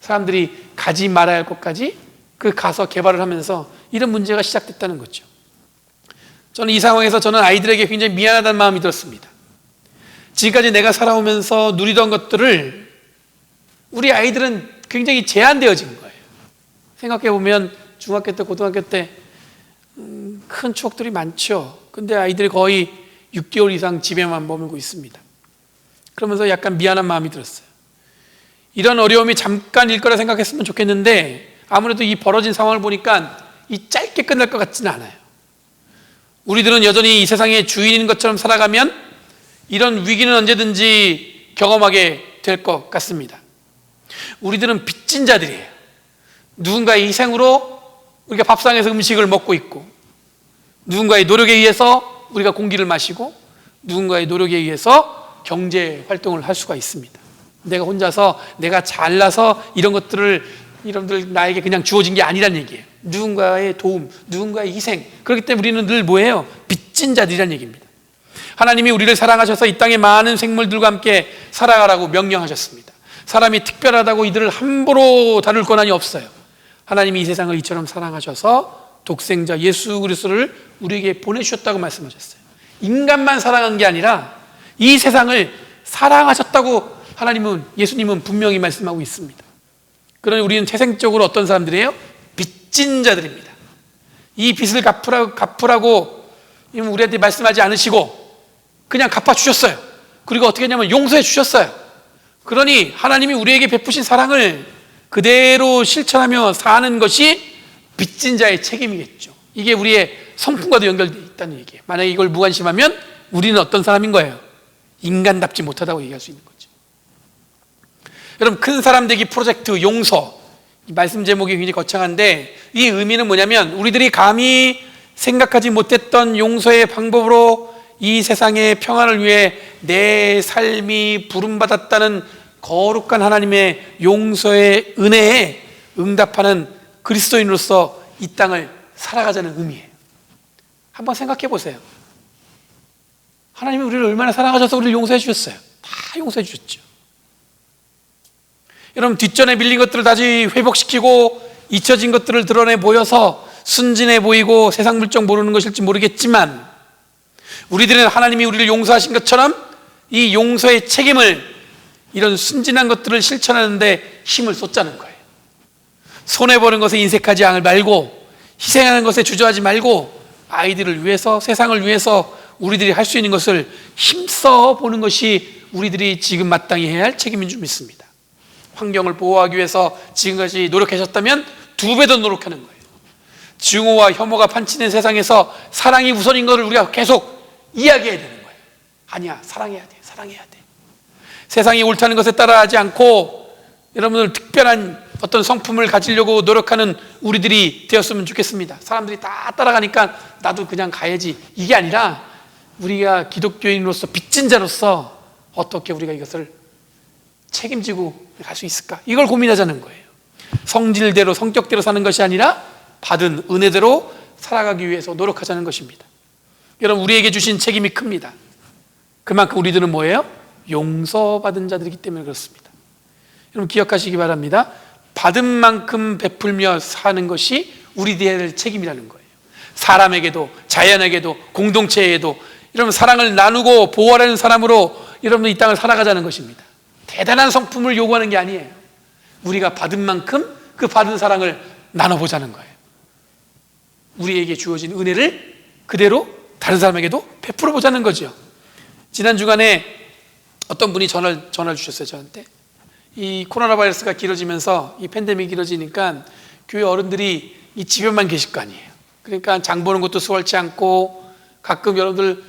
사람들이 가지 말아야 할 곳까지 그 가서 개발을 하면서 이런 문제가 시작됐다는 거죠. 저는 이 상황에서 저는 아이들에게 굉장히 미안하다는 마음이 들었습니다. 지금까지 내가 살아오면서 누리던 것들을 우리 아이들은 굉장히 제한되어진 거예요. 생각해보면 중학교 때, 고등학교 때 큰 추억들이 많죠. 근데 아이들이 거의 6개월 이상 집에만 머물고 있습니다. 그러면서 약간 미안한 마음이 들었어요. 이런 어려움이 잠깐일 거라 생각했으면 좋겠는데 아무래도 이 벌어진 상황을 보니까 이 짧게 끝날 것 같지는 않아요. 우리들은 여전히 이 세상의 주인인 것처럼 살아가면 이런 위기는 언제든지 경험하게 될 것 같습니다. 우리들은 빚진 자들이에요. 누군가의 희생으로 우리가 밥상에서 음식을 먹고 있고, 누군가의 노력에 의해서 우리가 공기를 마시고, 누군가의 노력에 의해서 경제 활동을 할 수가 있습니다. 내가 혼자서, 내가 잘나서 이런 것들을 여러분들 나에게 그냥 주어진 게 아니란 얘기예요. 누군가의 도움, 누군가의 희생. 그렇기 때문에 우리는 늘 뭐예요? 빚진 자들이란 얘기입니다. 하나님이 우리를 사랑하셔서 이 땅의 많은 생물들과 함께 살아가라고 명령하셨습니다. 사람이 특별하다고 이들을 함부로 다룰 권한이 없어요. 하나님이 이 세상을 이처럼 사랑하셔서 독생자 예수 그리스도를 우리에게 보내주셨다고 말씀하셨어요. 인간만 사랑한 게 아니라 이 세상을 사랑하셨다고 하나님은, 예수님은 분명히 말씀하고 있습니다. 그러니 우리는 태생적으로 어떤 사람들이에요? 빚진 자들입니다. 이 빚을 갚으라고 우리한테 말씀하지 않으시고 그냥 갚아주셨어요. 그리고 어떻게 했냐면 용서해 주셨어요. 그러니 하나님이 우리에게 베푸신 사랑을 그대로 실천하며 사는 것이 빚진 자의 책임이겠죠. 이게 우리의 성품과도 연결되어 있다는 얘기예요. 만약에 이걸 무관심하면 우리는 어떤 사람인 거예요? 인간답지 못하다고 얘기할 수 있는 거죠. 여러분, 큰 사람 되기 프로젝트 용서, 이 말씀 제목이 굉장히 거창한데 이 의미는 뭐냐면 우리들이 감히 생각하지 못했던 용서의 방법으로 이 세상의 평안을 위해 내 삶이 부름받았다는 거룩한 하나님의 용서의 은혜에 응답하는 그리스도인으로서 이 땅을 살아가자는 의미예요. 한번 생각해 보세요. 하나님이 우리를 얼마나 사랑하셔서 우리를 용서해 주셨어요. 다 용서해 주셨죠. 여러분, 뒷전에 밀린 것들을 다시 회복시키고 잊혀진 것들을 드러내 보여서 순진해 보이고 세상 물정 모르는 것일지 모르겠지만 우리들은 하나님이 우리를 용서하신 것처럼 이 용서의 책임을 이런 순진한 것들을 실천하는데 힘을 쏟자는 거예요. 손해보는 것에 인색하지 말고 희생하는 것에 주저하지 말고 아이들을 위해서, 세상을 위해서 우리들이 할 수 있는 것을 힘써 보는 것이 우리들이 지금 마땅히 해야 할 책임인 줄 믿습니다. 환경을 보호하기 위해서 지금까지 노력하셨다면 2배 더 노력하는 거예요. 증오와 혐오가 판치는 세상에서 사랑이 우선인 것을 우리가 계속 이야기해야 되는 거예요. 아니야, 사랑해야 돼, 사랑해야 돼. 세상이 옳다는 것에 따라하지 않고 여러분들 특별한 어떤 성품을 가지려고 노력하는 우리들이 되었으면 좋겠습니다. 사람들이 다 따라가니까 나도 그냥 가야지, 이게 아니라 우리가 기독교인으로서 빚진 자로서 어떻게 우리가 이것을 책임지고 갈 수 있을까? 이걸 고민하자는 거예요. 성질대로 성격대로 사는 것이 아니라 받은 은혜대로 살아가기 위해서 노력하자는 것입니다. 여러분, 우리에게 주신 책임이 큽니다. 그만큼 우리들은 뭐예요? 용서받은 자들이기 때문에 그렇습니다. 여러분, 기억하시기 바랍니다. 받은 만큼 베풀며 사는 것이 우리들의 책임이라는 거예요. 사람에게도, 자연에게도, 공동체에도 여러분, 사랑을 나누고 보호하려는 사람으로 여러분 이 땅을 살아가자는 것입니다. 대단한 성품을 요구하는 게 아니에요. 우리가 받은 만큼 그 받은 사랑을 나눠보자는 거예요. 우리에게 주어진 은혜를 그대로 다른 사람에게도 베풀어 보자는 거죠. 지난 주간에 어떤 분이 전화를 주셨어요, 저한테. 이 코로나 바이러스가 길어지면서 이 팬데믹이 길어지니까 교회 어른들이 이 집에만 계실 거 아니에요. 그러니까 장 보는 것도 수월치 않고 가끔 여러분들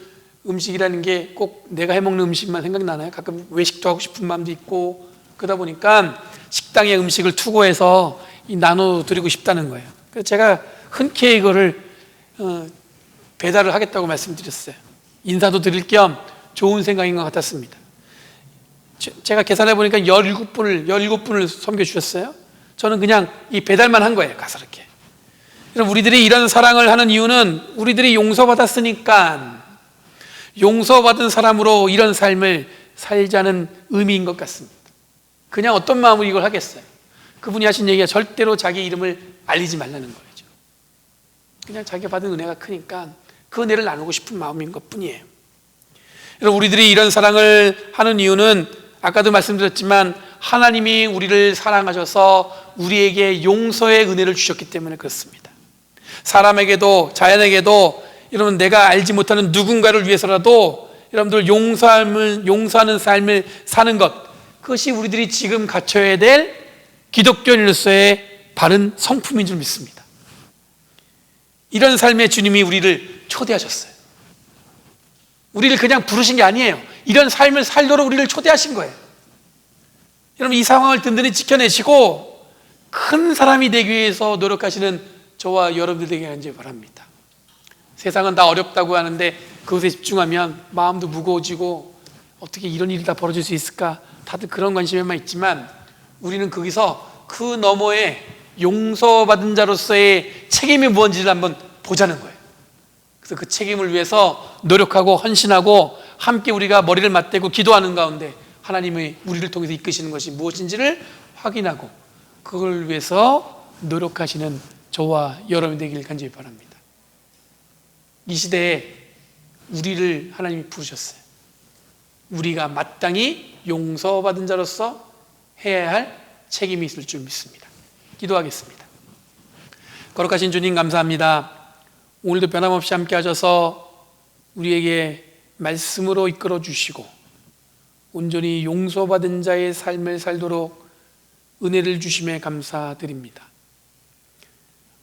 음식이라는 게 꼭 내가 해먹는 음식만 생각나나요? 가끔 외식도 하고 싶은 마음도 있고 그러다 보니까 식당에 음식을 투고해서 나눠드리고 싶다는 거예요. 그래서 제가 흔쾌히 이거를 배달을 하겠다고 말씀드렸어요. 인사도 드릴 겸 좋은 생각인 것 같았습니다. 제가 계산해 보니까 17분을 섬겨주셨어요. 저는 그냥 이 배달만 한 거예요, 가서 이렇게. 우리들이 이런 사랑을 하는 이유는 우리들이 용서받았으니까 용서받은 사람으로 이런 삶을 살자는 의미인 것 같습니다. 그냥 어떤 마음으로 이걸 하겠어요? 그분이 하신 얘기가 절대로 자기 이름을 알리지 말라는 거죠. 그냥 자기가 받은 은혜가 크니까 그 은혜를 나누고 싶은 마음인 것 뿐이에요. 여러분, 우리들이 이런 사랑을 하는 이유는 아까도 말씀드렸지만 하나님이 우리를 사랑하셔서 우리에게 용서의 은혜를 주셨기 때문에 그렇습니다. 사람에게도 자연에게도 여러분, 내가 알지 못하는 누군가를 위해서라도 여러분들 용서하는 삶을 사는 것, 그것이 우리들이 지금 갖춰야 될 기독교인으로서의 바른 성품인 줄 믿습니다. 이런 삶에 주님이 우리를 초대하셨어요. 우리를 그냥 부르신 게 아니에요. 이런 삶을 살도록 우리를 초대하신 거예요. 여러분, 이 상황을 든든히 지켜내시고 큰 사람이 되기 위해서 노력하시는 저와 여러분들 되게 간절히 바랍니다. 세상은 다 어렵다고 하는데 그것에 집중하면 마음도 무거워지고 어떻게 이런 일이 다 벌어질 수 있을까? 다들 그런 관심에만 있지만 우리는 거기서 그 너머에 용서받은 자로서의 책임이 무엇인지를 한번 보자는 거예요. 그래서 그 책임을 위해서 노력하고 헌신하고 함께 우리가 머리를 맞대고 기도하는 가운데 하나님이 우리를 통해서 이끄시는 것이 무엇인지를 확인하고 그걸 위해서 노력하시는 저와 여러분이 되길 간절히 바랍니다. 이 시대에 우리를 하나님이 부르셨어요. 우리가 마땅히 용서받은 자로서 해야 할 책임이 있을 줄 믿습니다. 기도하겠습니다. 거룩하신 주님 감사합니다. 오늘도 변함없이 함께 하셔서 우리에게 말씀으로 이끌어 주시고 온전히 용서받은 자의 삶을 살도록 은혜를 주심에 감사드립니다.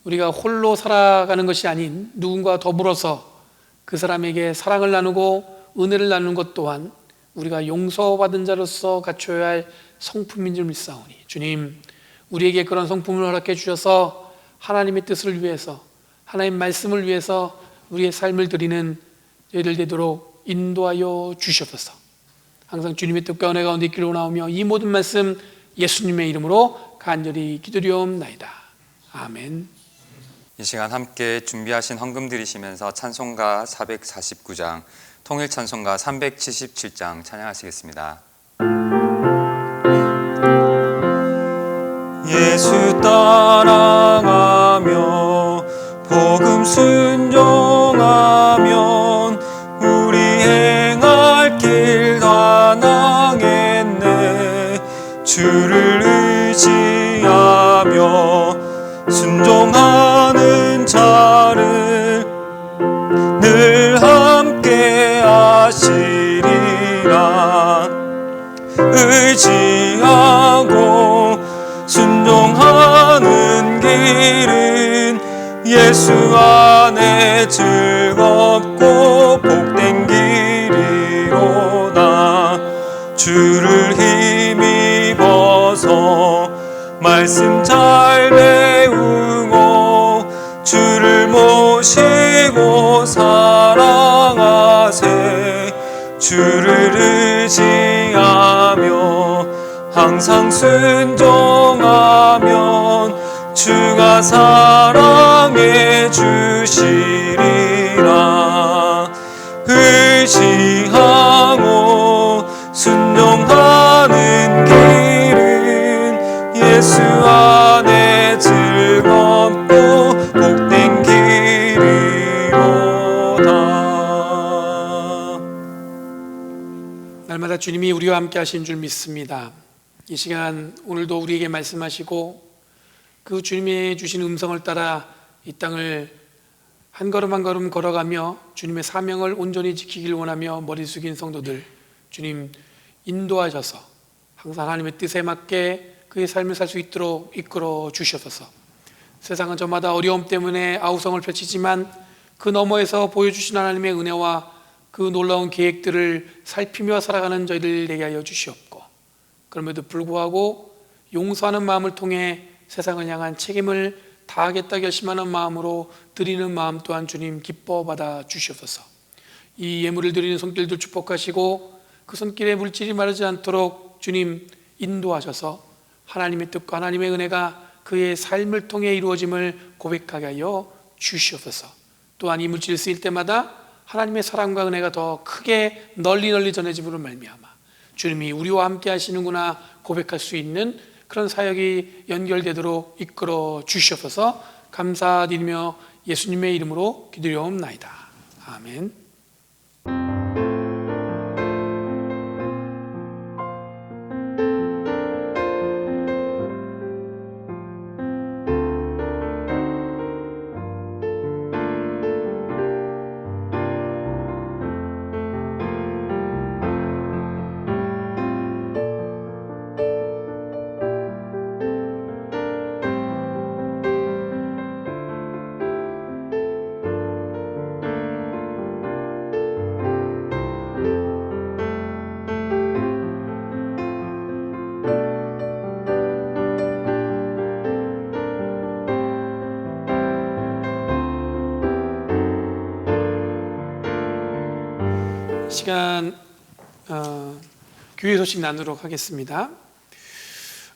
우리가 홀로 살아가는 것이 아닌 누군가 더불어서 그 사람에게 사랑을 나누고 은혜를 나누는 것 또한 우리가 용서받은 자로서 갖춰야 할 성품인 줄 믿사오니 주님, 우리에게 그런 성품을 허락해 주셔서 하나님의 뜻을 위해서, 하나님 말씀을 위해서 우리의 삶을 드리는 저희들 되도록 인도하여 주시옵소서. 항상 주님의 뜻과 은혜 가운데 있기를 원하오며 이 모든 말씀 예수님의 이름으로 간절히 기도리옵나이다. 아멘. 이 시간 함께 준비하신 헌금 드리시면서 찬송가 449장, 통일찬송가 377장 찬양하시겠습니다. 예수 따라가며 복음 순종하면 우리 행할 길 가능했네. 주를 의지하며 순종하는 자를 늘 함께 하시리라. 의지하고 순종하는 길은 예수 안에 즐겁고 복된 길이로다. 주를 힘입어서 말씀 잘 배우고 주를 모시고 사랑하세. 주를 의지하며 항상 순종하면 주가 사랑해 주시리라. 의지하고 순종하는 길은 예수 안에 즐겁고 복된 길이로다. 날마다 주님이 우리와 함께 하신 줄 믿습니다. 이 시간 오늘도 우리에게 말씀하시고 그 주님이 주신 음성을 따라 이 땅을 한 걸음 한 걸음 걸어가며 주님의 사명을 온전히 지키길 원하며 머리 숙인 성도들, 주님 인도하셔서 항상 하나님의 뜻에 맞게 그의 삶을 살 수 있도록 이끌어 주셔서 세상은 저마다 어려움 때문에 아우성을 펼치지만 그 너머에서 보여주신 하나님의 은혜와 그 놀라운 계획들을 살피며 살아가는 저희들 되게 하여 주시옵고, 그럼에도 불구하고 용서하는 마음을 통해 세상을 향한 책임을 다하겠다 결심하는 마음으로 드리는 마음 또한 주님 기뻐 받아 주시옵소서. 이 예물을 드리는 손길들 축복하시고 그 손길에 물질이 마르지 않도록 주님 인도하셔서 하나님의 뜻과 하나님의 은혜가 그의 삶을 통해 이루어짐을 고백하게 하여 주시옵소서. 또한 이 물질을 쓰일 때마다 하나님의 사랑과 은혜가 더 크게 널리 전해짐으로 말미암아 주님이 우리와 함께 하시는구나 고백할 수 있는 그런 사역이 연결되도록 이끌어 주시옵소서. 감사드리며 예수님의 이름으로 기도드리옵나이다. 아멘. 시간 교회 소식 나누도록 하겠습니다.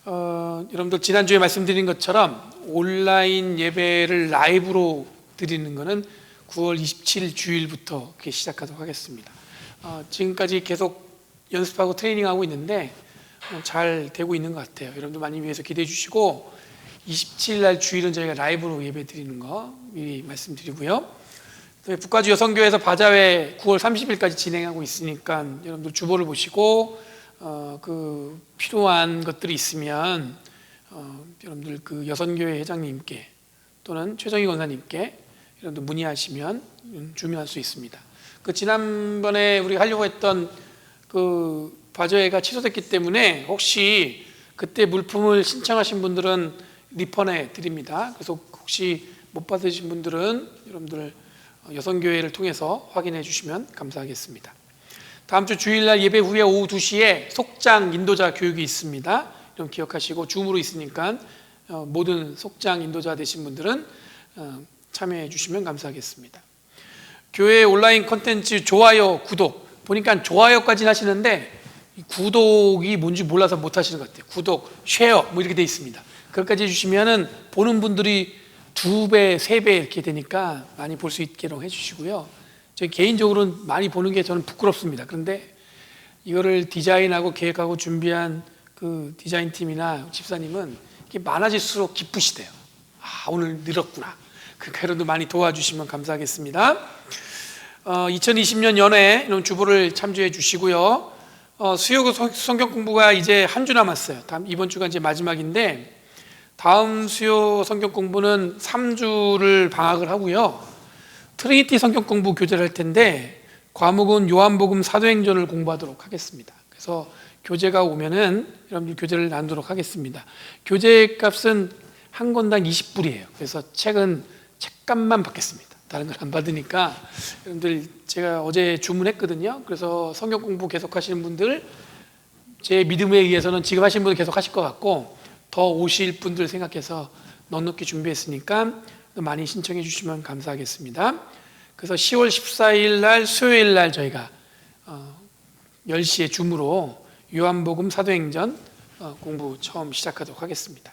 여러분들 지난주에 말씀드린 것처럼 온라인 예배를 라이브로 드리는 것은 9월 27일 주일부터 시작하도록 하겠습니다. 지금까지 계속 연습하고 트레이닝하고 있는데 잘 되고 있는 것 같아요. 여러분들 많이 위해서 기대해 주시고 27일 날 주일은 저희가 라이브로 예배 드리는 거 미리 말씀드리고요. 북가주 여성교회에서 바자회 9월 30일까지 진행하고 있으니까 여러분들 주보를 보시고 그 필요한 것들이 있으면 여러분들 그 여선교회 회장님께 또는 최정희 권사님께 여러분들 문의하시면 주문할 수 있습니다. 그 지난번에 우리 하려고 했던 그 바저회가 취소됐기 때문에 혹시 그때 물품을 신청하신 분들은 리펀해 드립니다. 그래서 혹시 못 받으신 분들은 여러분들 여선교회를 통해서 확인해 주시면 감사하겠습니다. 다음 주 주일날 예배 후에 오후 2시에 속장 인도자 교육이 있습니다. 좀 기억하시고 줌으로 있으니까 모든 속장 인도자 되신 분들은 참여해 주시면 감사하겠습니다. 교회 온라인 콘텐츠 좋아요, 구독 보니까 좋아요까지는 하시는데 구독이 뭔지 몰라서 못 하시는 것 같아요. 구독, 쉐어 뭐 이렇게 돼 있습니다. 그것까지 해주시면은 보는 분들이 2배, 3배 이렇게 되니까 많이 볼 수 있도록 해주시고요. 저 개인적으로는 많이 보는 게 저는 부끄럽습니다. 그런데 이거를 디자인하고 계획하고 준비한 그 디자인 팀이나 집사님은 이게 많아질수록 기쁘시대요. 아, 오늘 늘었구나. 그러니까 여러분들 많이 도와주시면 감사하겠습니다. 2020년 연애 주보를 참조해 주시고요. 수요 성경 공부가 이제 한 주 남았어요. 이번 주가 이제 마지막인데 다음 수요 성경 공부는 3주를 방학을 하고요. 트리니티 성경 공부 교재를 할 텐데 과목은 요한복음 사도행전을 공부하도록 하겠습니다. 그래서 교재가 오면은 여러분들 교재를 나누도록 하겠습니다. 교재 값은 한 권당 20불이에요. 그래서 책은 책값만 받겠습니다. 다른 걸 안 받으니까 여러분들 제가 어제 주문했거든요. 그래서 성경 공부 계속 하시는 분들 제 믿음에 의해서는 지금 하시는 분들 계속 하실 것 같고 더 오실 분들 생각해서 넉넉히 준비했으니까 많이 신청해 주시면 감사하겠습니다. 그래서 10월 14일 날 수요일 날 저희가 10시에 줌으로 요한복음 사도행전 공부 처음 시작하도록 하겠습니다.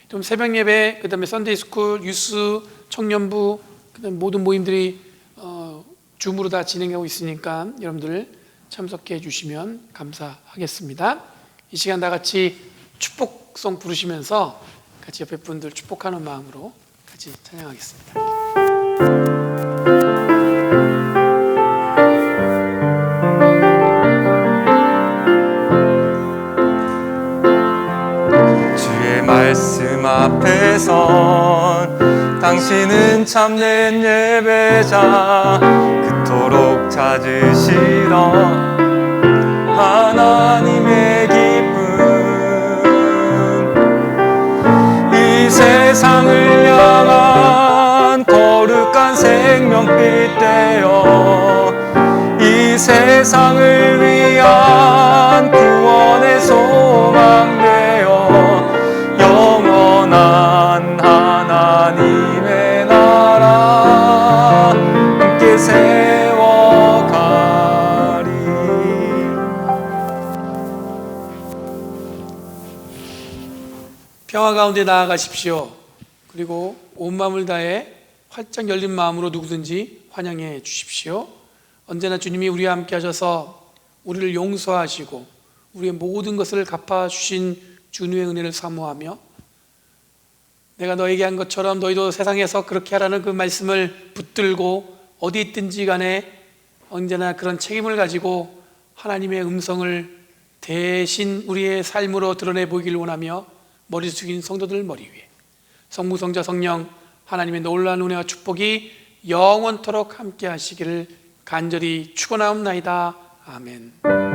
좀 새벽 예배, 그다음에 선데이 스쿨, 유스, 청년부, 그다음에 모든 모임들이 줌으로 다 진행하고 있으니까 여러분들 참석해 주시면 감사하겠습니다. 이 시간 다 같이 축복송 부르시면서 같이 옆에 분들 축복하는 마음으로 같이 찬양하겠습니다. 주의 말씀 앞에선 당신은 참된 예배자 그토록 찾으시던 하나님의 기쁨 이 세상을 향한 거룩한 생명빛 되어 이 세상을 위한 구원의 소망 되어 영원한 하나님의 나라 함께 세워가리. 평화 가운데 나아가십시오. 그리고 온 마음을 다해 활짝 열린 마음으로 누구든지 환영해 주십시오. 언제나 주님이 우리와 함께 하셔서 우리를 용서하시고 우리의 모든 것을 갚아주신 주님의 은혜를 사모하며 내가 너에게 한 것처럼 너희도 세상에서 그렇게 하라는 그 말씀을 붙들고 어디 있든지 간에 언제나 그런 책임을 가지고 하나님의 음성을 대신 우리의 삶으로 드러내 보이길 원하며 머리 숙인 성도들 머리 위에 성부 성자 성령 하나님의 놀라운 은혜와 축복이 영원토록 함께 하시기를 간절히 축원하옵나이다. 아멘.